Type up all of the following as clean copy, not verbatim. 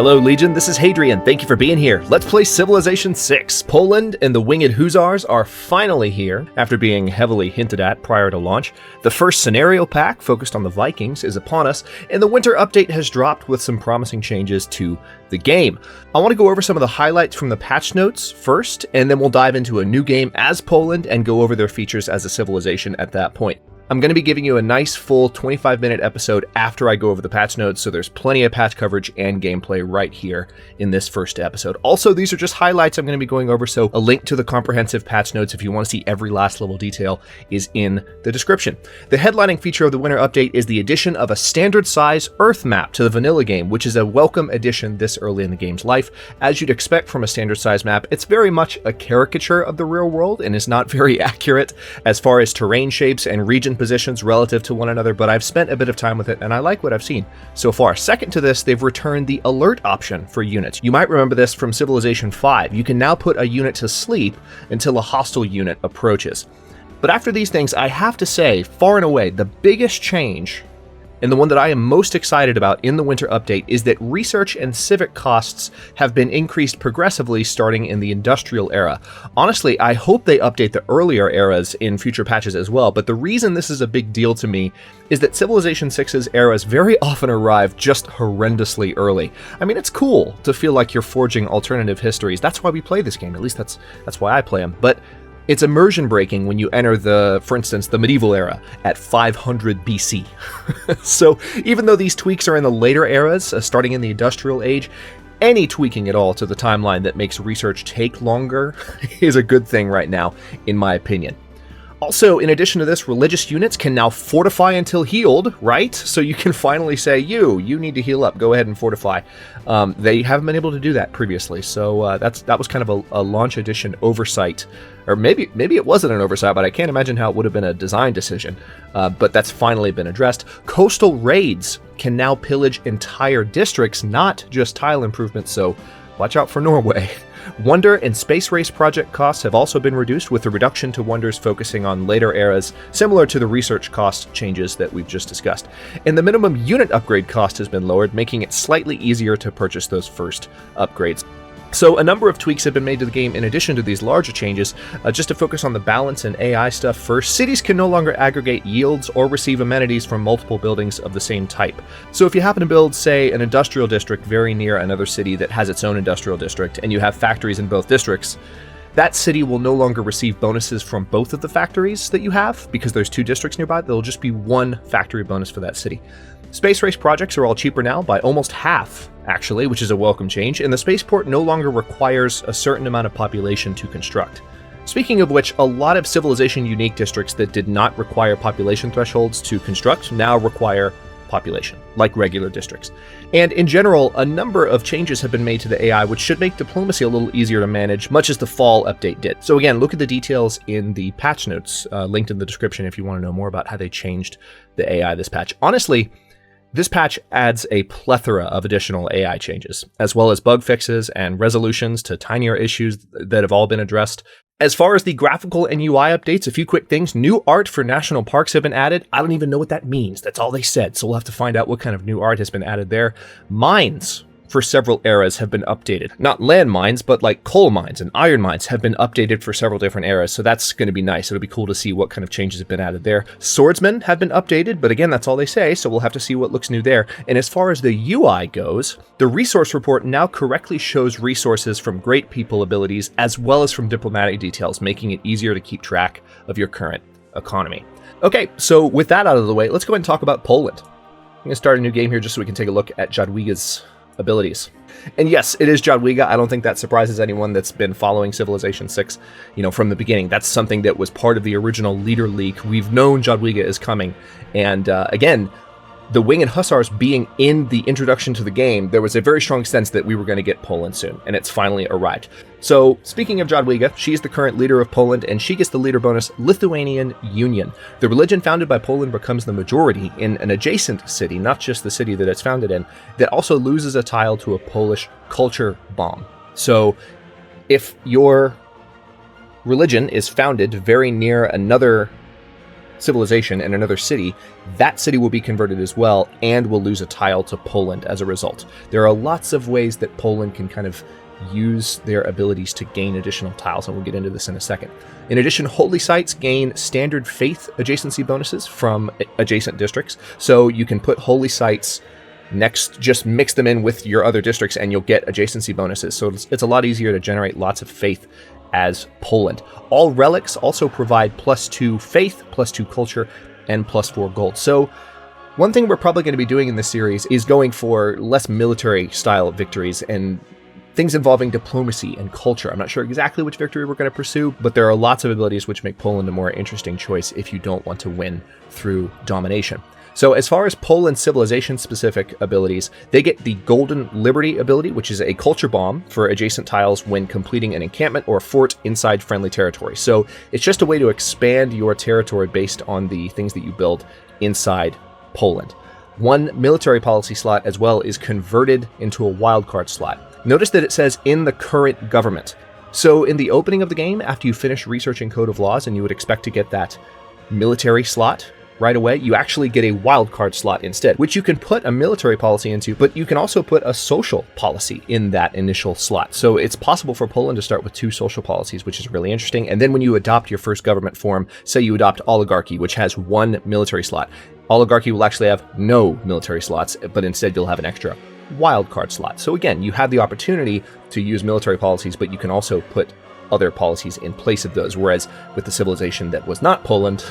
Hello Legion, this is Hadrian. Thank you for being here. Let's play Civilization VI. Poland and the Winged Hussars are finally here, after being heavily hinted at prior to launch. The first scenario pack, focused on the Vikings, is upon us, and the winter update has dropped with some promising changes to the game. I want to go over some of the highlights from the patch notes first, and then we'll dive into a new game as Poland and go over their features as a civilization at that point. I'm going to be giving you a nice full 25-minute episode after I go over the patch notes, so there's plenty of patch coverage and gameplay right here in this first episode. Also, these are just highlights I'm going to be going over, so a link to the comprehensive patch notes if you want to see every last little detail is in the description. The headlining feature of the winter update is the addition of a standard size Earth map to the vanilla game, which is a welcome addition this early in the game's life. As you'd expect from a standard size map, it's very much a caricature of the real world and is not very accurate as far as terrain shapes and region positions relative to one another, but I've spent a bit of time with it and I like what I've seen so far. Second to this, they've returned the alert option for units. You might remember this from Civilization V. You can now put a unit to sleep until a hostile unit approaches. But after these things, I have to say, far and away, the biggest change, and the one that I am most excited about in the winter update, is that research and civic costs have been increased progressively starting in the industrial era. Honestly, I hope they update the earlier eras in future patches as well, but the reason this is a big deal to me is that Civilization VI's eras very often arrive just horrendously early. I mean, it's cool to feel like you're forging alternative histories. That's why we play this game, at least that's why I play them. But it's immersion breaking when you enter for instance, the medieval era at 500 BC. So even though these tweaks are in the later eras, starting in the industrial age, any tweaking at all to the timeline that makes research take longer is a good thing right now, in my opinion. Also, in addition to this, religious units can now fortify until healed, right? So you can finally say, you need to heal up, go ahead and fortify. They haven't been able to do that previously, so that was kind of a launch edition oversight. Or maybe it wasn't an oversight, but I can't imagine how it would have been a design decision. But that's finally been addressed. Coastal raids can now pillage entire districts, not just tile improvements, so watch out for Norway. Wonder and space race project costs have also been reduced, with a reduction to wonders focusing on later eras, similar to the research cost changes that we've just discussed. And the minimum unit upgrade cost has been lowered, making it slightly easier to purchase those first upgrades. So a number of tweaks have been made to the game in addition to these larger changes. Just to focus on the balance and AI stuff first, cities can no longer aggregate yields or receive amenities from multiple buildings of the same type. So if you happen to build, say, an industrial district very near another city that has its own industrial district, and you have factories in both districts, that city will no longer receive bonuses from both of the factories that you have, because there's two districts nearby. There'll just be one factory bonus for that city. Space race projects are all cheaper now, by almost half, actually, which is a welcome change, and the spaceport no longer requires a certain amount of population to construct. Speaking of which, a lot of Civilization unique districts that did not require population thresholds to construct now require population, like regular districts. And in general, a number of changes have been made to the AI, which should make diplomacy a little easier to manage, much as the fall update did. So again, look at the details in the patch notes, linked in the description if you want to know more about how they changed the AI this patch. Honestly, this patch adds a plethora of additional AI changes, as well as bug fixes and resolutions to tinier issues that have all been addressed. As far as the graphical and UI updates, a few quick things. New art for national parks have been added. I don't even know what that means. That's all they said, so we'll have to find out what kind of new art has been added there. Mines for several eras have been updated. Not land mines, but like coal mines and iron mines have been updated for several different eras, so that's going to be nice. It'll be cool to see what kind of changes have been added there. Swordsmen have been updated, but again, that's all they say, so we'll have to see what looks new there. And as far as the UI goes, the resource report now correctly shows resources from great people abilities as well as from diplomatic details, making it easier to keep track of your current economy. Okay, so with that out of the way, let's go ahead and talk about Poland. I'm going to start a new game here just so we can take a look at Jadwiga's abilities. And yes, it is Jadwiga. I don't think that surprises anyone that's been following Civilization VI, from the beginning. That's something that was part of the original leader leak. We've known Jadwiga is coming. And again, the Winged Hussars being in the introduction to the game, there was a very strong sense that we were going to get Poland soon, and it's finally arrived. So, speaking of Jadwiga, she's the current leader of Poland, and she gets the leader bonus Lithuanian Union. The religion founded by Poland becomes the majority in an adjacent city, not just the city that it's founded in, that also loses a tile to a Polish culture bomb. So, if your religion is founded very near another civilization in another city, that city will be converted as well and will lose a tile to Poland as a result. There are lots of ways that Poland can kind of use their abilities to gain additional tiles, and we'll get into this in a second. In addition, holy sites gain standard faith adjacency bonuses from adjacent districts, so you can put holy sites next, just mix them in with your other districts and you'll get adjacency bonuses. So it's a lot easier to generate lots of faith as Poland. All relics also provide +2 faith, +2 culture, and +4 gold. So one thing we're probably going to be doing in this series is going for less military style victories and things involving diplomacy and culture. I'm not sure exactly which victory we're going to pursue, but there are lots of abilities which make Poland a more interesting choice if you don't want to win through domination. So as far as Poland civilization-specific abilities, they get the Golden Liberty ability, which is a culture bomb for adjacent tiles when completing an encampment or fort inside friendly territory. So it's just a way to expand your territory based on the things that you build inside Poland. One military policy slot as well is converted into a wildcard slot. Notice that it says in the current government. So in the opening of the game, after you finish researching Code of Laws and you would expect to get that military slot right away, you actually get a wildcard slot instead, which you can put a military policy into, but you can also put a social policy in that initial slot. So it's possible for Poland to start with 2 social policies, which is really interesting. And then when you adopt your first government form, say you adopt oligarchy, which has 1 military slot, oligarchy will actually have no military slots, but instead you'll have an extra wildcard slot. So again, you have the opportunity to use military policies, but you can also put other policies in place of those, whereas with the civilization that was not Poland,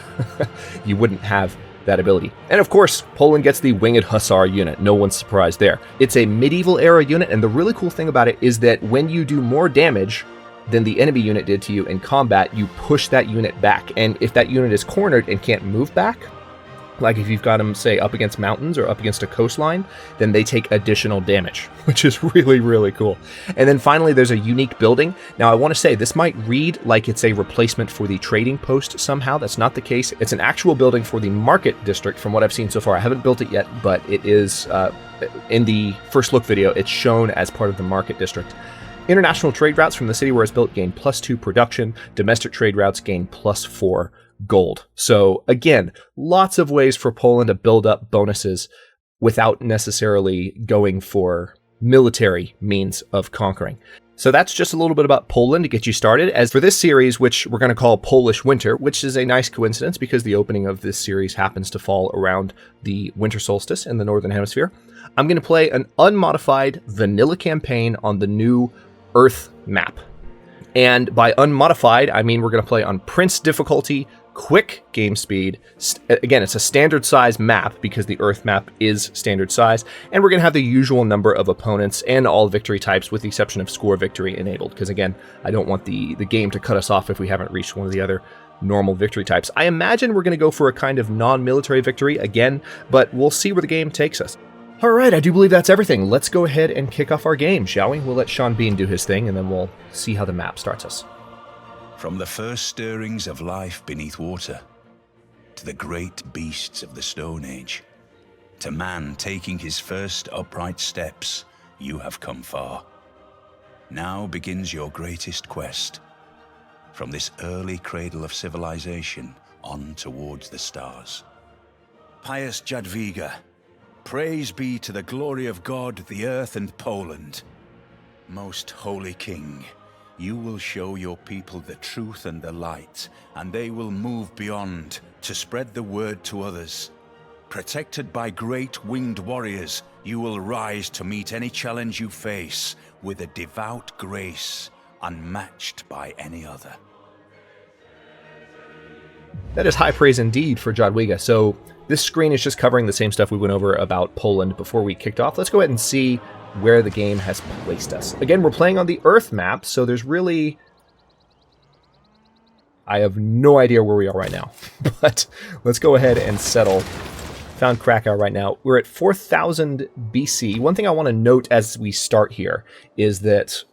you wouldn't have that ability. And of course, Poland gets the Winged Hussar unit. No one's surprised there. It's a medieval era unit, and the really cool thing about it is that when you do more damage than the enemy unit did to you in combat, you push that unit back. And if that unit is cornered and can't move back, like if you've got them, say, up against mountains or up against a coastline, then they take additional damage, which is really, really cool. And then finally, there's a unique building. Now, I want to say this might read like it's a replacement for the trading post somehow. That's not the case. It's an actual building for the market district from what I've seen so far. I haven't built it yet, but it is, in the first look video, it's shown as part of the market district. International trade routes from the city where it's built gain +2 production. Domestic trade routes gain +4 gold. So again, lots of ways for Poland to build up bonuses without necessarily going for military means of conquering. So that's just a little bit about Poland to get you started. As for this series, which we're going to call Polish Winter, which is a nice coincidence because the opening of this series happens to fall around the winter solstice in the Northern Hemisphere, I'm going to play an unmodified vanilla campaign on the new Earth map. And by unmodified, I mean we're going to play on Prince difficulty, quick game speed. Again, it's a standard size map because the Earth map is standard size. And we're going to have the usual number of opponents and all victory types with the exception of score victory enabled. Because again, I don't want the game to cut us off if we haven't reached one of the other normal victory types. I imagine we're going to go for a kind of non-military victory again, but we'll see where the game takes us. All right, I do believe that's everything. Let's go ahead and kick off our game, shall we? We'll let Sean Bean do his thing, and then we'll see how the map starts us. From the first stirrings of life beneath water, to the great beasts of the Stonehenge, to man taking his first upright steps, you have come far. Now begins your greatest quest. From this early cradle of civilization on towards the stars. Pious Jadwiga, praise be to the glory of God, the earth, and Poland. Most holy king, you will show your people the truth and the light, and they will move beyond to spread the word to others. Protected by great winged warriors, you will rise to meet any challenge you face with a devout grace unmatched by any other. That is high praise indeed for Jadwiga. So this screen is just covering the same stuff we went over about Poland before we kicked off. Let's go ahead and see where the game has placed us. Again, we're playing on the Earth map, so there's really... I have no idea where we are right now, but let's go ahead and settle. Found Krakow right now. We're at 4000 BC. One thing I want to note as we start here is that,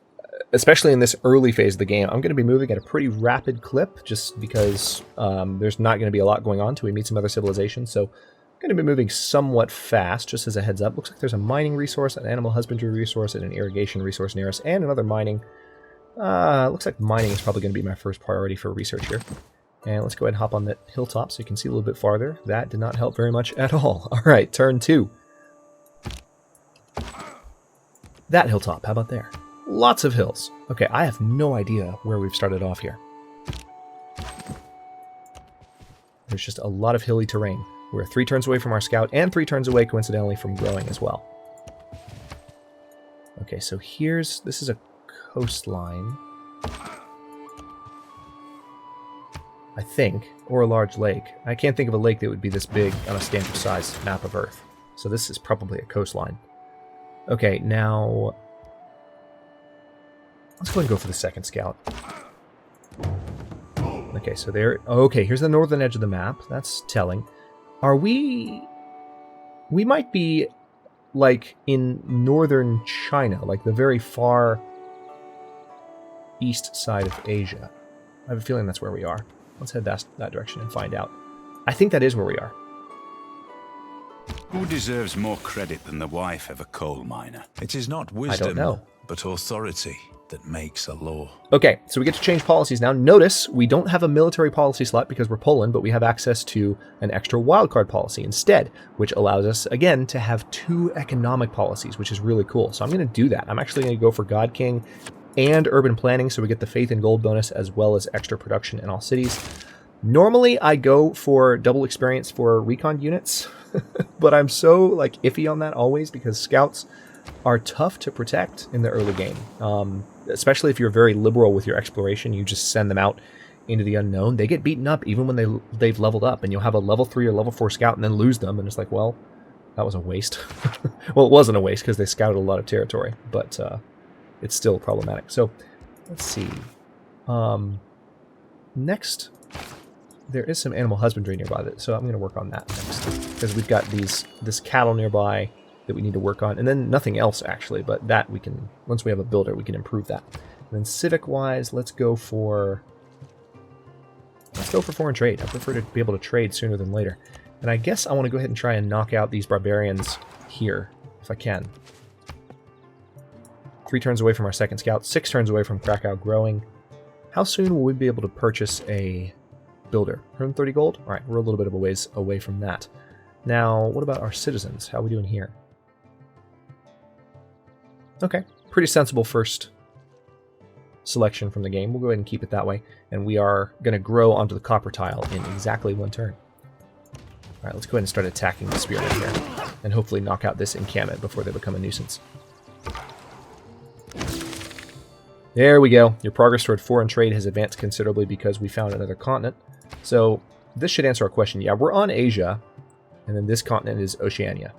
especially in this early phase of the game, I'm going to be moving at a pretty rapid clip just because there's not going to be a lot going on till we meet some other civilizations. So I'm going to be moving somewhat fast, just as a heads up. Looks like there's a mining resource, an animal husbandry resource, and an irrigation resource near us, and another mining. Looks like mining is probably going to be my first priority for research here. And let's go ahead and hop on that hilltop so you can see a little bit farther. That did not help very much at all. All right, turn 2. That hilltop, how about there? Lots of hills. Okay, I have no idea where we've started off here. There's just a lot of hilly terrain. We're 3 turns away from our scout, and 3 turns away, coincidentally, from growing as well. Okay, so this is a coastline, I think, or a large lake. I can't think of a lake that would be this big on a standard-sized map of Earth. So this is probably a coastline. Okay, now let's go ahead and go for the second scout. Okay, so there. Okay, here's the northern edge of the map. That's telling. Are we? We might be like in northern China, like the very far east side of Asia. I have a feeling that's where we are. Let's head that direction and find out. I think that is where we are. Who deserves more credit than the wife of a coal miner? It is not wisdom, but authority that makes a law. Okay, so we get to change policies now. Notice we don't have a military policy slot because we're Poland, but we have access to an extra wildcard policy instead, which allows us, again, to have 2 economic policies, which is really cool. So I'm going to do that. I'm actually going to go for God King and urban planning, so we get the faith and gold bonus as well as extra production in all cities. Normally, I go for double experience for recon units, but I'm so iffy on that always because scouts are tough to protect in the early game. Especially if you're very liberal with your exploration, you just send them out into the unknown. They get beaten up even when they've leveled up, and you'll have a level 3 or level 4 scout and then lose them, and it's like, well, that was a waste. Well, it wasn't a waste because they scouted a lot of territory, but it's still problematic. So let's see. Next, there is some animal husbandry nearby, so I'm going to work on that next because we've got this cattle nearby that we need to work on, and then nothing else actually, but that we can, once we have a builder, we can improve that. And then civic wise, let's go for foreign trade. I prefer to be able to trade sooner than later. And I guess I want to go ahead and try and knock out these barbarians here if I can. 3 turns away from our second scout, 6 turns away from Krakow growing. How soon will we be able to purchase a builder? 130 gold? All right, we're a little bit of a ways away from that. Now, what about our citizens? How are we doing here? Okay, pretty sensible first selection from the game. We'll go ahead and keep it that way. And we are going to grow onto the copper tile in exactly 1 turn. All right, let's go ahead and start attacking the spearmen here. And hopefully knock out this encampment before they become a nuisance. There we go. Your progress toward foreign trade has advanced considerably because we found another continent. So this should answer our question. Yeah, we're on Asia, and then this continent is Oceania.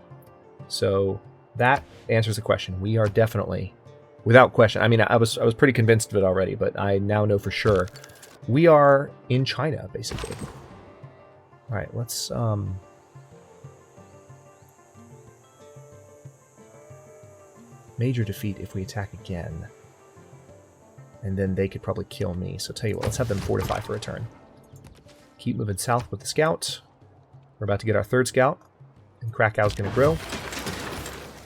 So that answers the question. We are definitely, without question, I mean, I was pretty convinced of it already, but I now know for sure we are in China, basically. All right, let's major defeat if we attack again. And then they could probably kill me. So tell you what, let's have them fortify for a turn. Keep moving south with the scout. We're about to get our 3rd scout. And Krakow's going to grow.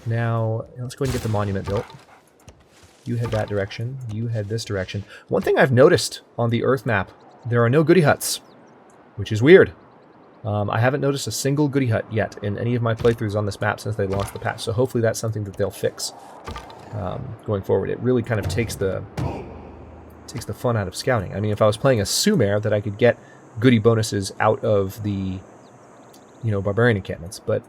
Now, let's go ahead and get the monument built. You head that direction. You head this direction. One thing I've noticed on the Earth map, there are no goody huts, which is weird. I haven't noticed a single goody hut yet in any of my playthroughs on this map since they launched the patch. So hopefully that's something that they'll fix going forward. It really kind of takes the fun out of scouting. I mean, if I was playing a Sumer, that I could get goody bonuses out of the, barbarian encampments, but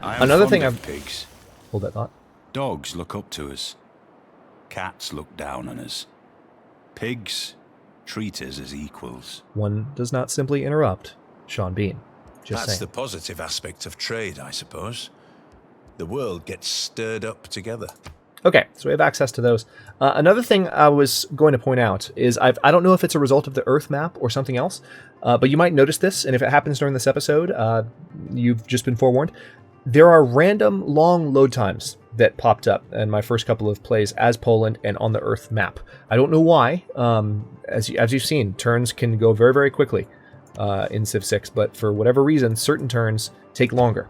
another thing I've pigs. Hold that thought. Dogs look up to us. Cats look down on us. Pigs treat us as equals. One does not simply interrupt Sean Bean. That's saying. The positive aspect of trade, I suppose. The world gets stirred up together. Okay, so we have access to those. Another thing I was going to point out is I don't know if it's a result of the Earth map or something else, but you might notice this, and if it happens during this episode, you've just been forewarned. There are random long load times that popped up in my first couple of plays as Poland and on the Earth map. I don't know why. As you've seen, turns can go very, very quickly in Civ 6, but for whatever reason, certain turns take longer.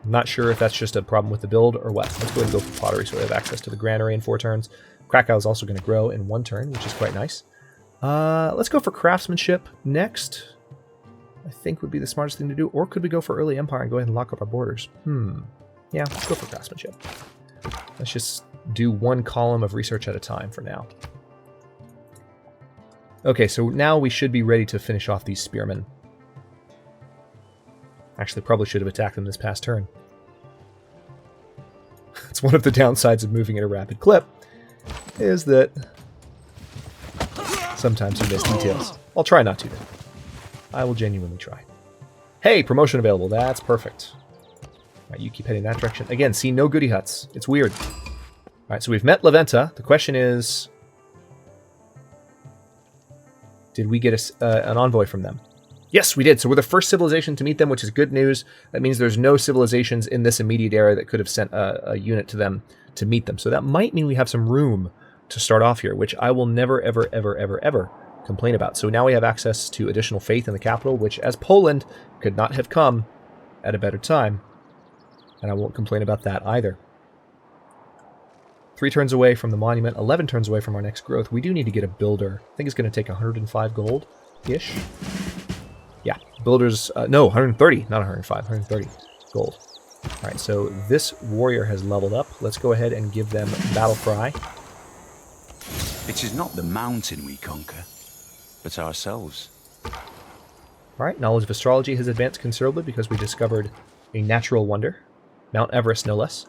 I'm not sure if that's just a problem with the build or what. Let's go ahead and go for pottery so we have access to the granary in 4 turns. Krakow is also going to grow in 1 turn, which is quite nice. Let's go for craftsmanship next. I think would be the smartest thing to do. Or could we go for early empire and go ahead and lock up our borders? Yeah, let's go for craftsmanship. Let's just do one column of research at a time for now. Okay, so now we should be ready to finish off these spearmen. Actually, probably should have attacked them this past turn. It's one of the downsides of moving at a rapid clip, is that sometimes you miss details. I'll try not to, though. I will genuinely try. Hey, promotion available. That's perfect. All right, you keep heading that direction. Again, see no goody huts. It's weird. All right, so we've met Leventa. The question is, did we get an envoy from them? Yes, we did. So we're the first civilization to meet them, which is good news. That means there's no civilizations in this immediate area that could have sent a unit to them to meet them. So that might mean we have some room to start off here, which I will never, ever, ever, ever, ever complain about. So now we have access to additional faith in the capital, which as Poland could not have come at a better time. And I won't complain about that either. 3 turns away from the monument, 11 turns away from our next growth. We do need to get a builder. I think it's going to take 105 gold-ish. Yeah, builders, no, 130, not 105, 130 gold. All right, so this warrior has leveled up. Let's go ahead and give them battle cry. It is not the mountain we conquer, but ourselves. All right, knowledge of astrology has advanced considerably because we discovered a natural wonder, Mount Everest no less.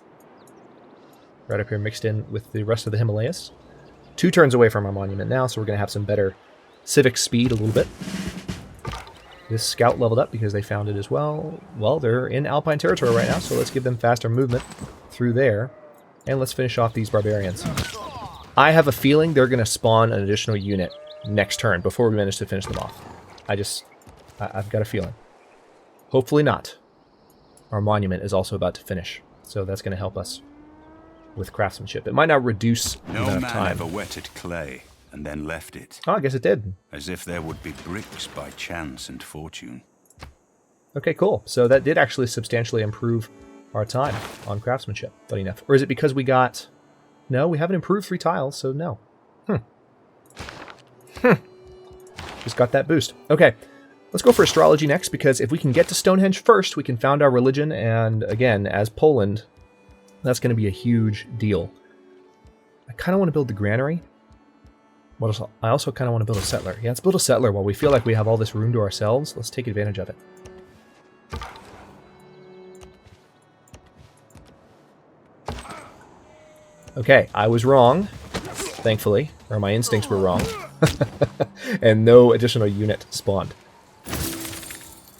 Right up here mixed in with the rest of the Himalayas. 2 turns away from our monument now, so we're going to have some better civic speed a little bit. This scout leveled up because they found it as well. Well, they're in Alpine territory right now, so let's give them faster movement through there. And let's finish off these barbarians. I have a feeling they're going to spawn an additional unit next turn before we manage to finish them off. I've got a feeling. Hopefully not. Our monument is also about to finish, so that's going to help us with craftsmanship. It might not reduce the amount of time. No man ever wetted clay and then left it. Oh, I guess it did. As if there would be bricks by chance and fortune. Okay, cool. So that did actually substantially improve our time on craftsmanship, funny enough. Or is it because we got... No, we haven't improved 3 tiles, so no. Just got that boost. Okay, let's go for astrology next, because if we can get to Stonehenge first, we can found our religion, and again, as Poland, that's going to be a huge deal. I kind of want to build the granary. I also kind of want to build a settler. Yeah, let's build a settler while we feel like we have all this room to ourselves. Let's take advantage of it. Okay, I was wrong, thankfully, or my instincts were wrong. And no additional unit spawned.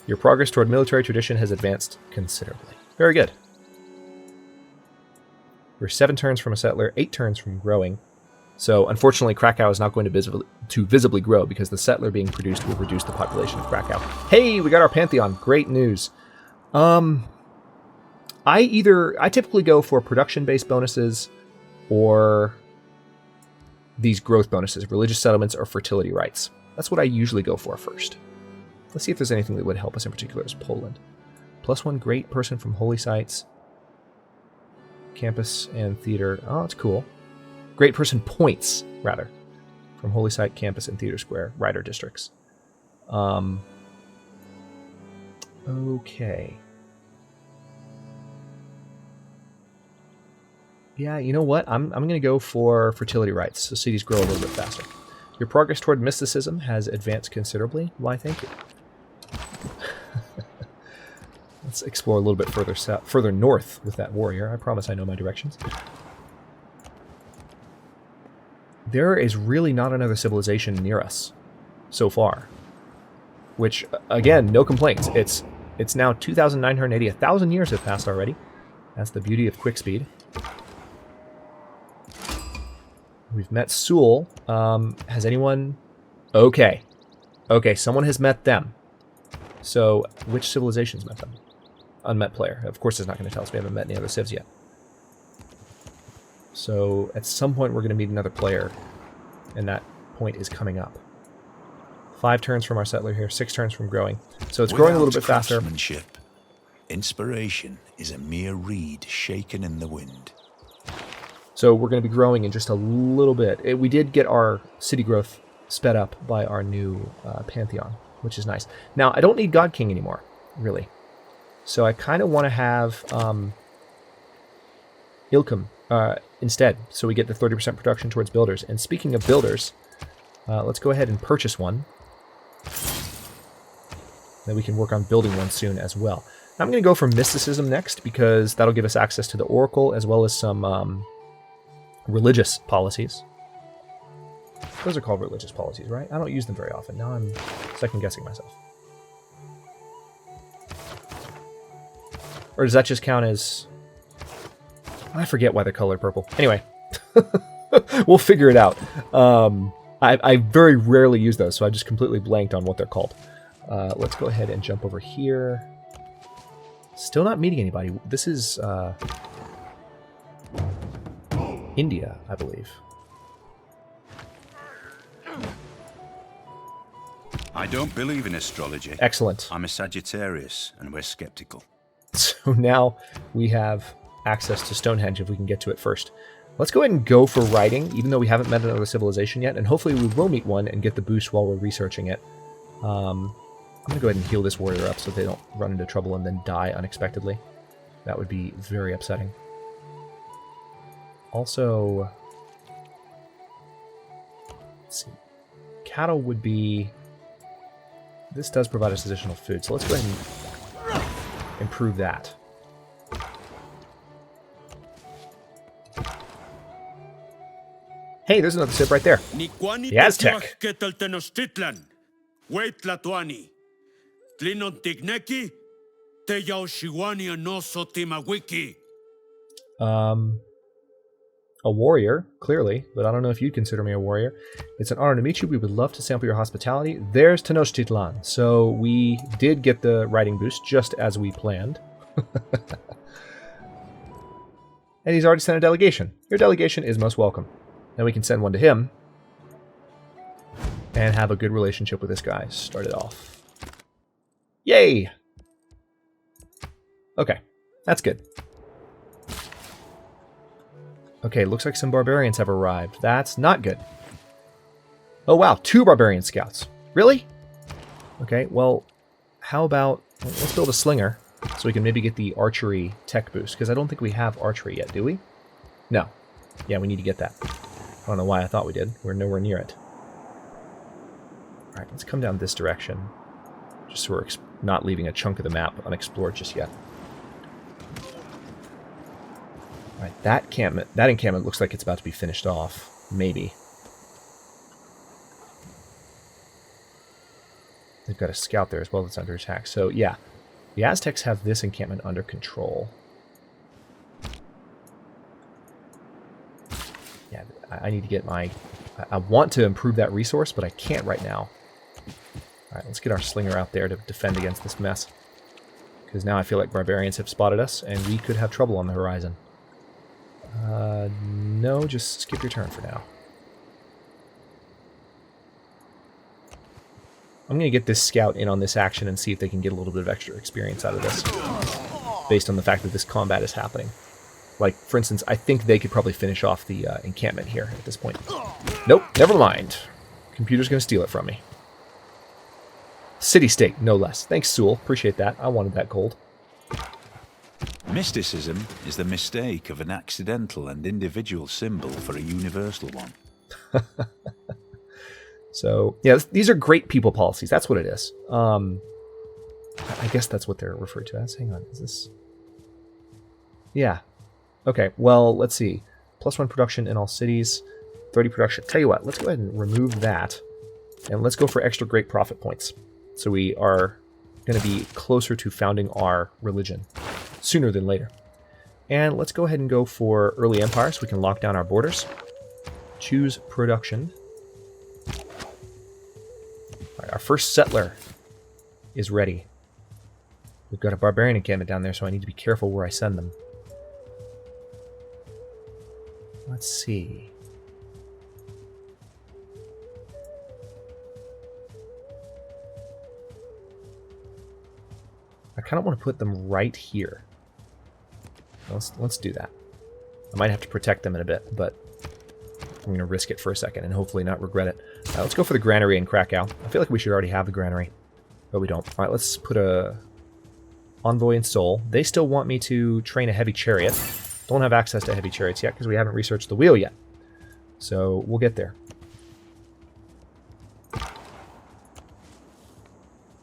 Your progress toward military tradition has advanced considerably. Very good. We're 7 turns from a settler, 8 turns from growing. So, unfortunately, Krakow is not going to visibly grow because the settler being produced will reduce the population of Krakow. Hey, we got our Pantheon. Great news. I typically go for production-based bonuses or these growth bonuses, religious settlements or fertility rights. That's what I usually go for first. Let's see if there's anything that would help us in particular as Poland. +1 great person from holy sites, campus and theater. Oh, that's cool. Great person points, rather, from holy site, campus, and theater square, Rider districts. Okay. Yeah, you know what? I'm going to go for fertility rights, so cities grow a little bit faster. Your progress toward mysticism has advanced considerably. Why, thank you. Let's explore a little bit further north with that warrior. I promise I know my directions. There is really not another civilization near us so far. Which, again, no complaints. It's now 2,980. 1,000 years have passed already. That's the beauty of quick speed. We've met Sewell. Has anyone... Okay. Okay, someone has met them. So, which civilization's met them? Unmet player. Of course it's not going to tell us. We haven't met any other civs yet. So, at some point we're going to meet another player. And that point is coming up. 5 turns from our settler here. 6 turns from growing. So it's growing a little bit faster. Inspiration is a mere reed shaken in the wind. So we're going to be growing in just a little bit. We did get our city growth sped up by our new pantheon, which is nice. Now, I don't need God King anymore, really. So I kind of want to have Ilkum instead, so we get the 30% production towards builders. And speaking of builders, let's go ahead and purchase one. Then we can work on building one soon as well. I'm going to go for mysticism next, because that'll give us access to the oracle, as well as some religious policies. Those are called religious policies, right? I don't use them very often. Now I'm second-guessing myself. Or does that just count as... I forget why they're colored purple. Anyway, we'll figure it out. I very rarely use those, so I just completely blanked on what they're called. Let's go ahead and jump over here. Still not meeting anybody. This is India, I believe. I don't believe in astrology. Excellent. I'm a Sagittarius, and we're skeptical. So now we have access to Stonehenge if we can get to it first. Let's go ahead and go for writing, even though we haven't met another civilization yet, and hopefully we will meet one and get the boost while we're researching it. I'm going to go ahead and heal this warrior up so they don't run into trouble and then die unexpectedly. That would be very upsetting. Also, let's see. Cattle would be... This does provide us additional food, so let's go ahead and improve that. Hey, there's another Civ right there. The Aztec. A warrior, clearly, but I don't know if you'd consider me a warrior. It's an honor to meet you. We would love to sample your hospitality. There's Tenochtitlan. So we did get the writing boost just as we planned. And he's already sent a delegation. Your delegation is most welcome. Now we can send one to him and have a good relationship with this guy. Start it off. Yay! Okay, that's good. Okay, looks like some barbarians have arrived. That's not good. Oh wow, 2 barbarian scouts. Really? Okay, well, how about... Let's build a slinger so we can maybe get the archery tech boost, because I don't think we have archery yet, do we? No. Yeah, we need to get that. I don't know why I thought we did. We're nowhere near it. Alright, let's come down this direction. Just so we're not leaving a chunk of the map unexplored just yet. Alright, that encampment looks like it's about to be finished off. Maybe. They've got a scout there as well that's under attack. So, yeah. The Aztecs have this encampment under control. Yeah, I need to get my... I want to improve that resource, but I can't right now. Alright, let's get our slinger out there to defend against this mess. Because now I feel like barbarians have spotted us, and we could have trouble on the horizon. No, just skip your turn for now. I'm going to get this scout in on this action and see if they can get a little bit of extra experience out of this. Based on the fact that this combat is happening. Like, for instance, I think they could probably finish off the encampment here at this point. Nope, never mind. Computer's going to steal it from me. City-state, no less. Thanks, Sewell. Appreciate that. I wanted that gold. Mysticism is the mistake of an accidental and individual symbol for a universal one. So, yeah, these are great people policies. That's what it is. I guess that's what they're referred to as. Hang on, is this... Yeah. Okay, well, let's see. +1 production in all cities, 30 production. Tell you what, let's go ahead and remove that, and let's go for extra great profit points. So we are going to be closer to founding our religion sooner than later. And let's go ahead and go for early empire so we can lock down our borders. Choose production. All right, our first settler is ready. We've got a barbarian encampment down there, so I need to be careful where I send them. Let's see. I kind of want to put them right here. Let's do that. I might have to protect them in a bit, but I'm going to risk it for a second and hopefully not regret it. Let's go for the granary in Krakow. I feel like we should already have the granary, but we don't. All right, let's put a envoy in Seoul. They still want me to train a heavy chariot. Don't have access to heavy chariots yet because we haven't researched the wheel yet. So we'll get there.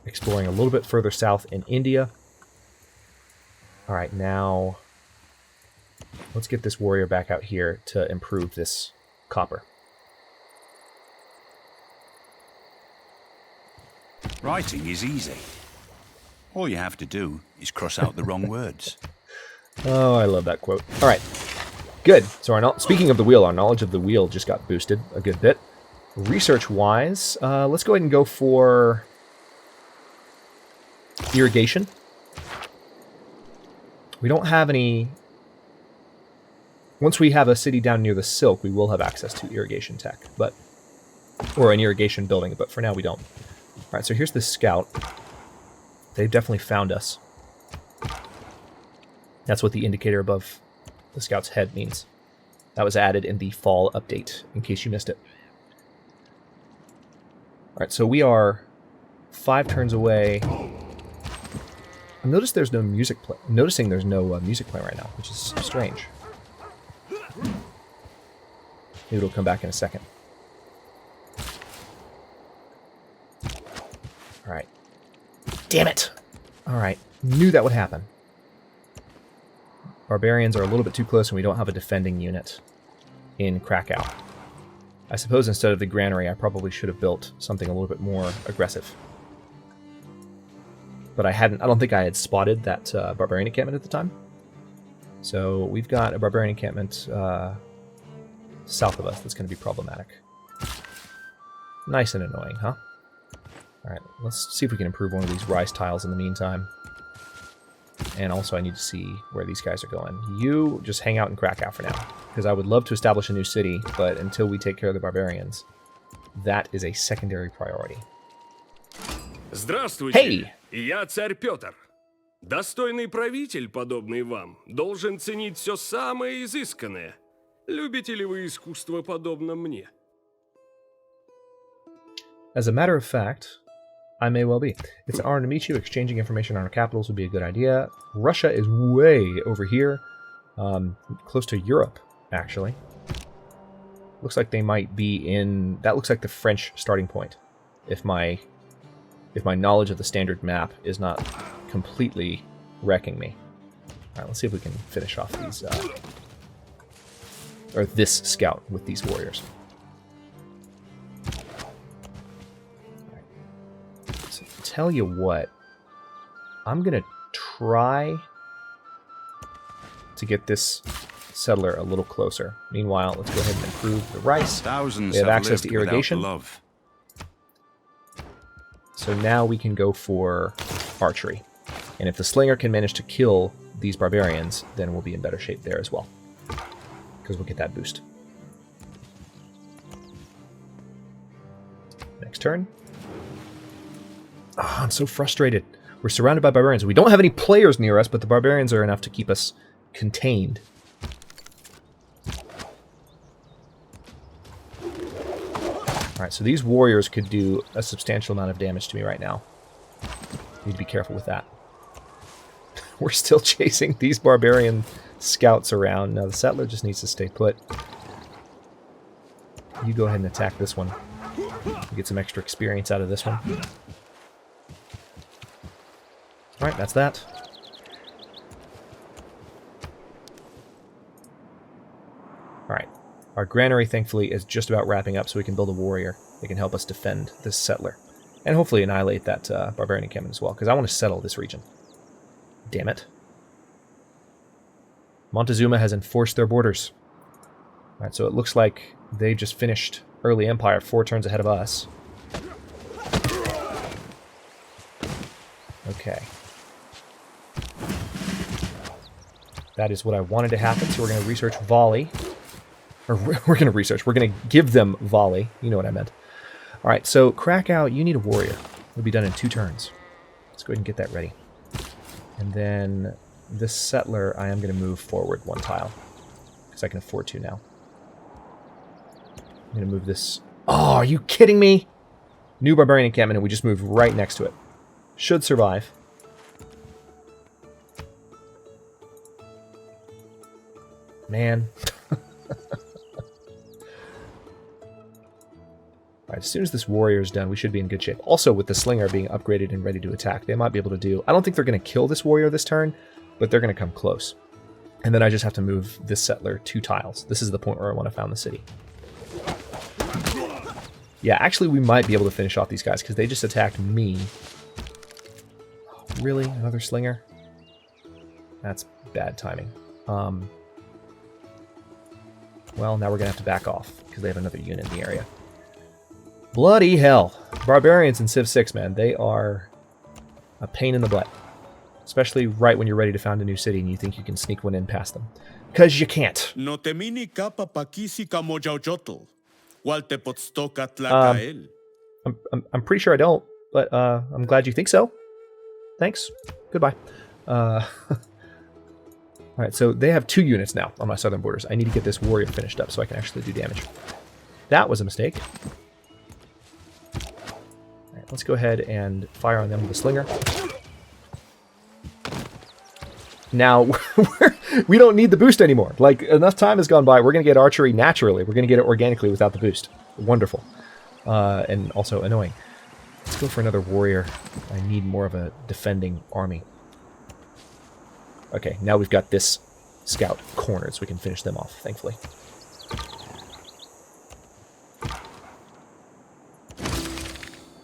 Exploring a little bit further south in India. All right, now let's get this warrior back out here to improve this copper. Writing is easy. All you have to do is cross out the wrong words. Oh, I love that quote. All right, good. So speaking of the wheel, our knowledge of the wheel just got boosted a good bit. Research-wise, let's go ahead and go for irrigation. We don't have any... Once we have a city down near the Silk, we will have access to irrigation tech, but... Or an irrigation building, but for now we don't. Alright, so here's the scout. They've definitely found us. That's what the indicator above the scout's head means. That was added in the fall update, in case you missed it. Alright, so we are 5 turns away. I'm noticing there's no music playing right now, which is strange. Maybe it'll come back in a second. Alright. Damn it! Alright, knew that would happen. Barbarians are a little bit too close and we don't have a defending unit in Krakow. I suppose instead of the granary, I probably should have built something a little bit more aggressive. But I don't think I had spotted that barbarian encampment at the time. So we've got a barbarian encampment south of us that's going to be problematic. Nice and annoying, huh? Alright, let's see if we can improve one of these rice tiles in the meantime. And also I need to see where these guys are going. You just hang out in Krakow for now, because I would love to establish a new city, but until we take care of the barbarians, that is a secondary priority. Здравствуйте! Hey! Я царь Петр. Достойный правитель, подобный вам, должен ценить все самое изысканное. Любите ли вы искусство, подобно мне? As a matter of fact, I may well be. It's an honor to meet you. Exchanging information on our capitals would be a good idea. Russia is way over here. Close to Europe, actually. Looks like they might be in... That looks like the French starting point. If my knowledge of the standard map is not completely wrecking me. Alright, let's see if we can finish off these... or this scout with these warriors. Tell you what, I'm gonna try to get this settler a little closer. Meanwhile, let's go ahead and improve the rice. Thousands we have access to irrigation. Love. So now we can go for archery. And if the slinger can manage to kill these barbarians, then we'll be in better shape there as well. Because we'll get that boost. Next turn. Oh, I'm so frustrated. We're surrounded by barbarians. We don't have any players near us, but the barbarians are enough to keep us contained. Alright, so these warriors could do a substantial amount of damage to me right now. Need to be careful with that. We're still chasing these barbarian scouts around. Now the settler just needs to stay put. You go ahead and attack this one. Get some extra experience out of this one. Alright, that's that. Alright. Our granary, thankfully, is just about wrapping up so we can build a warrior that can help us defend this settler. And hopefully annihilate that barbarian encampment as well, because I want to settle this region. Damn it. Montezuma has enforced their borders. Alright, so it looks like they just finished early Empire 4 turns ahead of us. Okay. That is what I wanted to happen, so we're going to research volley. Or we're going to research. We're going to give them volley. You know what I meant. Alright, so Krakow, you need a warrior. It'll be done in 2 turns. Let's go ahead and get that ready. And then this settler, I am going to move forward 1 tile. Because I can afford to now. I'm going to move this. Oh, are you kidding me? New barbarian encampment, and we just moved right next to it. Should survive. Man. Alright, as soon as this warrior is done, we should be in good shape. Also, with the slinger being upgraded and ready to attack, they might be able to do... I don't think they're going to kill this warrior this turn, but they're going to come close. And then I just have to move this settler 2 tiles. This is the point where I want to found the city. Yeah, actually, we might be able to finish off these guys, because they just attacked me. Oh, really? Another slinger? That's bad timing. Well, now we're going to have to back off, because they have another unit in the area. Bloody hell. Barbarians in Civ 6, man. They are a pain in the butt. Especially right when you're ready to found a new city and you think you can sneak one in past them. Because you can't. I'm pretty sure I don't, but I'm glad you think so. Thanks. Goodbye. Alright, so they have 2 units now on my southern borders. I need to get this warrior finished up so I can actually do damage. That was a mistake. Alright, let's go ahead and fire on them with a slinger. Now, we don't need the boost anymore. Like, enough time has gone by. We're going to get archery naturally. We're going to get it organically without the boost. Wonderful. And also annoying. Let's go for another warrior. I need more of a defending army. Okay, now we've got this scout cornered, so we can finish them off, thankfully.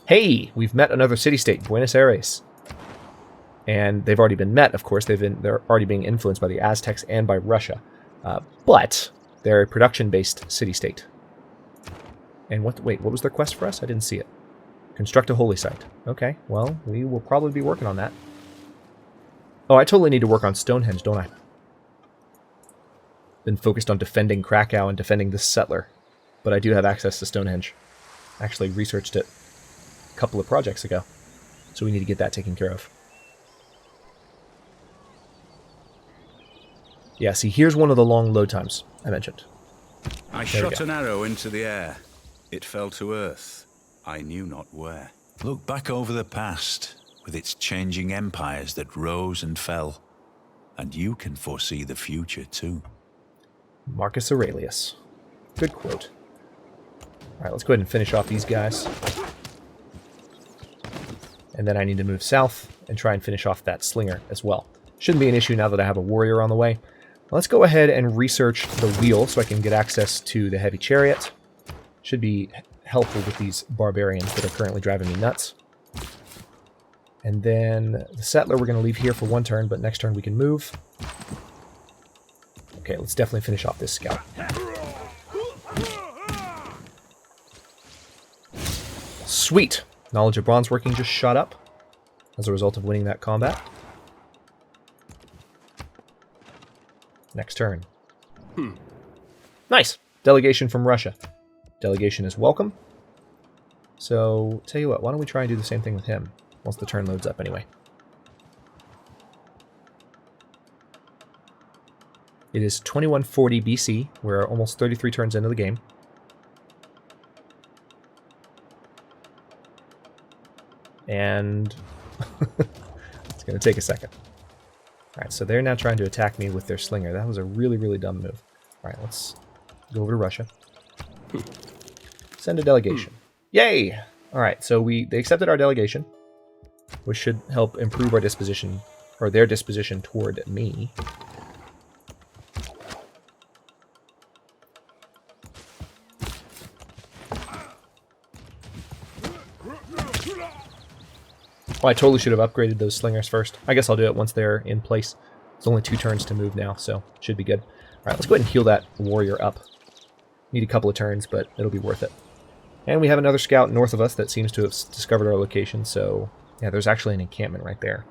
Hey! We've met another city-state, Buenos Aires. And they've already been met, of course. They're already being influenced by the Aztecs and by Russia. But they're a production-based city-state. And what was their quest for us? I didn't see it. Construct a holy site. Okay, well, we will probably be working on that. Oh, I totally need to work on Stonehenge, don't I? Been focused on defending Krakow and defending this settler. But I do have access to Stonehenge. Actually researched it a couple of projects ago. So we need to get that taken care of. Yeah, see, here's one of the long load times I mentioned. I shot an arrow into the air. It fell to earth. I knew not where. Look back over the past, with its changing empires that rose and fell. And you can foresee the future, too. Marcus Aurelius. Good quote. Alright, let's go ahead and finish off these guys. And then I need to move south and try and finish off that slinger as well. Shouldn't be an issue now that I have a warrior on the way. Let's go ahead and research the wheel so I can get access to the heavy chariot. Should be helpful with these barbarians that are currently driving me nuts. And then the settler we're going to leave here for one turn, but next turn we can move. Okay, let's definitely finish off this scout. Sweet! Knowledge of bronze working just shot up as a result of winning that combat. Next turn. Nice! Delegation from Russia. Delegation is welcome. So, tell you what, why don't we try and do the same thing with him, once the turn loads up anyway. It is 2140 BC. We're almost 33 turns into the game. And it's going to take a second. Alright, so they're now trying to attack me with their slinger. That was a really, really dumb move. Alright, let's go over to Russia. Send a delegation. Yay! Alright, so they accepted our delegation, which should help improve our disposition, or their disposition toward me. Oh, I totally should have upgraded those slingers first. I guess I'll do it once they're in place. It's only 2 turns to move now, so should be good. Alright, let's go ahead and heal that warrior up. Need a couple of turns, but it'll be worth it. And we have another scout north of us that seems to have discovered our location, so yeah, there's actually an encampment right there.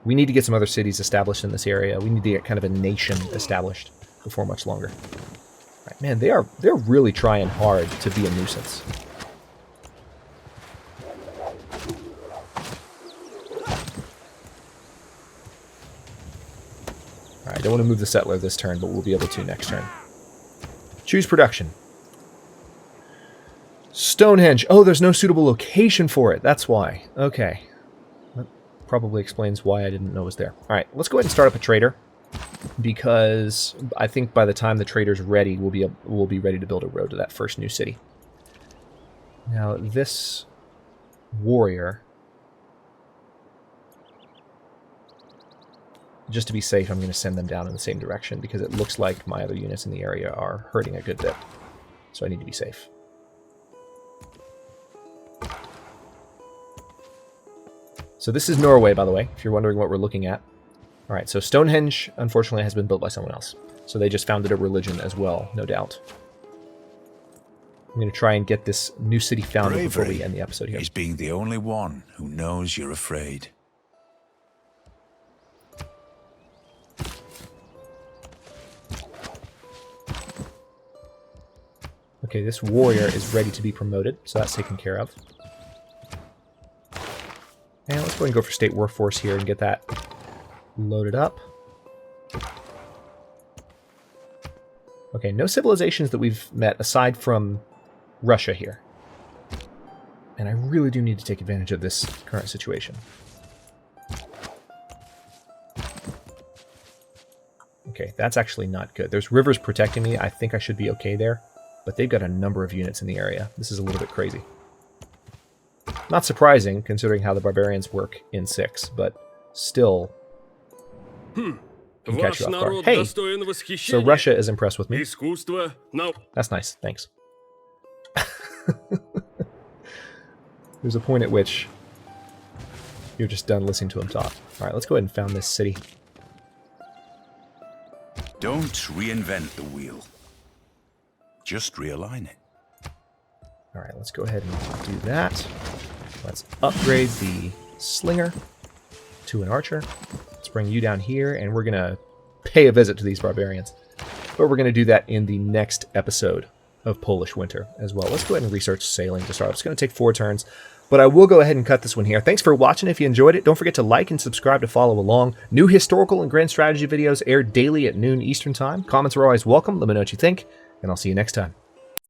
We need to get some other cities established in this area. We need to get kind of a nation established before much longer. Alright, man, they're really trying hard to be a nuisance. I don't want to move the settler this turn, but we'll be able to next turn. Choose production. Stonehenge. Oh, there's no suitable location for it. That's why. Okay. That probably explains why I didn't know it was there. All right, let's go ahead and start up a trader, because I think by the time the trader's ready, we'll be ready to build a road to that first new city. Now, this warrior, just to be safe, I'm going to send them down in the same direction, because it looks like my other units in the area are hurting a good bit. So I need to be safe. So this is Norway, by the way, if you're wondering what we're looking at. All right, so Stonehenge, unfortunately, has been built by someone else. So they just founded a religion as well, no doubt. I'm going to try and get this new city founded before we end the episode here. Is being the only one who knows you're afraid. Okay, this warrior is ready to be promoted, so that's taken care of. And let's go ahead and go for state workforce here and get that loaded up. Okay, no civilizations that we've met aside from Russia here. And I really do need to take advantage of this current situation. Okay, that's actually not good. There's rivers protecting me. I think I should be okay there. But they've got a number of units in the area. This is a little bit crazy. Not surprising, considering how the barbarians work in 6, but still can catch you off guard. Hey, so Russia is impressed with me. That's nice, thanks. There's a point at which you're just done listening to him talk. All right, let's go ahead and found this city. Don't reinvent the wheel. Just realign it. All right, let's go ahead and do that. Let's upgrade the slinger to an archer. Let's bring you down here, and we're going to pay a visit to these barbarians. But we're going to do that in the next episode of Polish Winter as well. Let's go ahead and research sailing to start. It's going to take 4 turns, but I will go ahead and cut this one here. Thanks for watching. If you enjoyed it, don't forget to like and subscribe to follow along. New historical and grand strategy videos air daily at noon Eastern Time. Comments are always welcome. Let me know what you think, and I'll see you next time.